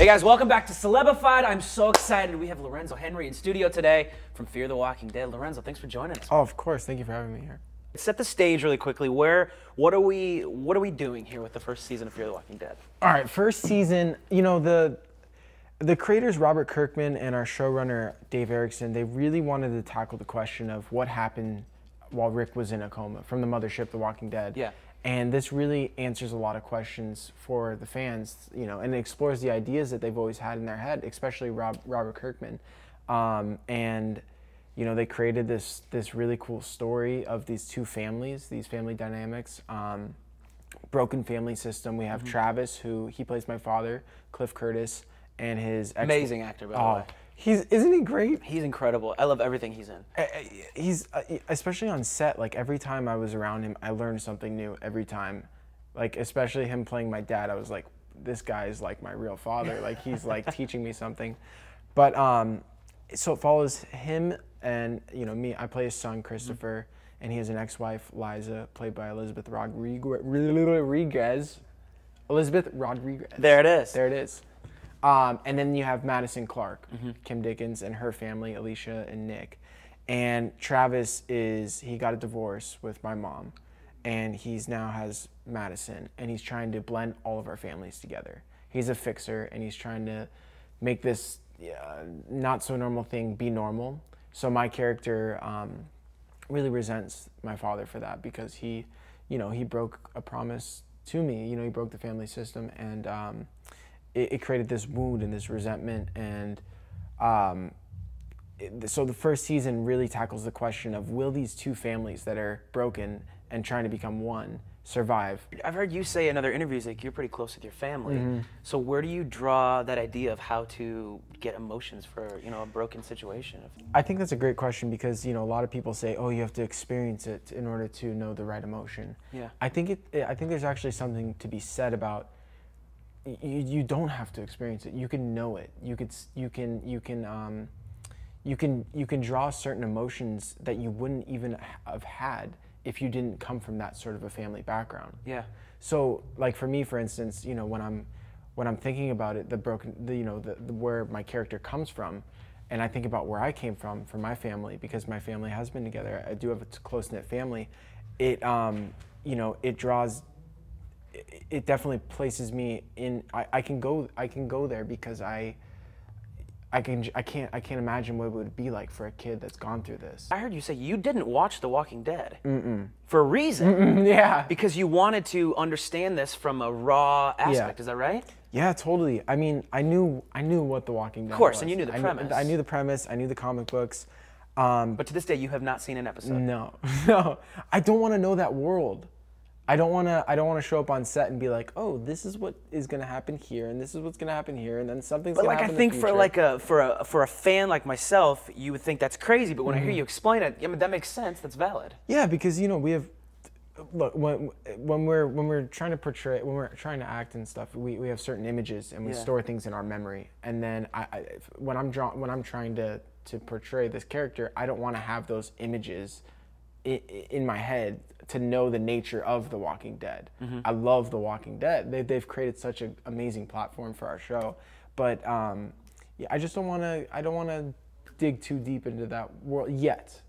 Hey guys, welcome back to Celebified. I'm so excited. We have Lorenzo Henrie in studio today from Fear the Walking Dead. Lorenzo, thanks for joining us. Oh, of course. Thank you for having me here. Set the stage really quickly. What are we doing here with the first season of Fear the Walking Dead? All right, first season. You know, the creators Robert Kirkman and our showrunner Dave Erickson, they really wanted to tackle the question of what happened while Rick was in a coma from the mothership, The Walking Dead. Yeah. And this really answers a lot of questions for the fans, you know, and it explores the ideas that they've always had in their head, especially Robert Kirkman. And, you know, they created this really cool story of these two families, these family dynamics, broken family system. We have Travis, who he plays my father, Cliff Curtis, and his amazing actor, by the way. Isn't he great? He's incredible. I love everything he's in. He's especially on set. Like every time I was around him, I learned something new every time. Like especially him playing my dad, I was like, this guy is like my real father. Like he's like teaching me something. But so it follows him and me. I play his son Christopher, and he has an ex-wife Liza, played by Elizabeth Rodriguez. Elizabeth Rodriguez. There it is. There it is. And then you have Madison Clark, Kim Dickens, and her family, Alicia and Nick. And Travis he got a divorce with my mom, and he's now has Madison, and he's trying to blend all of our families together. He's a fixer, and he's trying to make this not so normal thing be normal. So my character really resents my father for that, because he broke a promise to me. You know, he broke the family system, and it created this wound and this resentment, and so the first season really tackles the question of, will these two families that are broken and trying to become one survive? I've heard you say in other interviews like you're pretty close with your family. So where do you draw that idea of how to get emotions for a broken situation? I think that's a great question, because a lot of people say, oh, you have to experience it in order to know the right emotion. Yeah. I think there's actually something to be said about, you don't have to experience it. You can know it. You can draw certain emotions that you wouldn't even have had if you didn't come from that sort of a family background. Yeah. So, like for me, for instance, when I'm thinking about it, where my character comes from, and I think about where I came from my family, because my family has been together. I do have a close-knit family. It definitely places me in. I can go there, because I can't imagine what it would be like for a kid that's gone through this. I heard you say you didn't watch The Walking Dead for a reason. Yeah. Because you wanted to understand this from a raw aspect. Yeah. Is that right? Yeah, totally. I mean, I knew what The Walking Dead was. Of course, and you knew the premise. I knew the premise. I knew the comic books. But to this day, you have not seen an episode. No, no. I don't want to know that world. I don't want to show up on set and be like, oh, this is what is going to happen here, and this is what's going to happen here, and then something's going to happen in the future. But like I think for a fan like myself, you would think that's crazy. But when I hear you explain it, I mean, that makes sense. That's valid. Yeah, because we have, look, when we're trying to portray, when we're trying to act and stuff, we have certain images, and we store things in our memory. And then when I'm trying to portray this character, I don't want to have those images in my head to know the nature of The Walking Dead. I love The Walking Dead. They've created such an amazing platform for our show, but yeah, I just don't want to dig too deep into that world yet.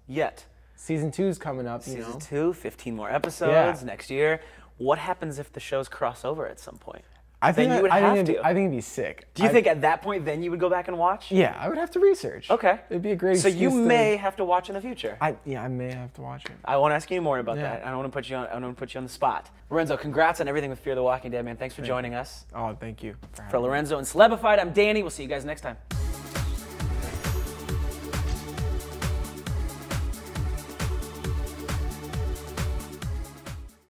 Season 2 is coming up. Season 2, 15 more episodes next year. What happens if the shows cross over at some point? I think it'd be sick. Do you think at that point then you would go back and watch? Yeah, I would have to research. Okay. It'd be a great So you may have to watch in the future. I may have to watch it. I won't ask you more about that. I don't want to put you on. I don't want to put you on the spot. Lorenzo, congrats on everything with Fear the Walking Dead, man. Thanks for joining us. Oh, thank you. For Lorenzo and Celebified, I'm Danny. We'll see you guys next time.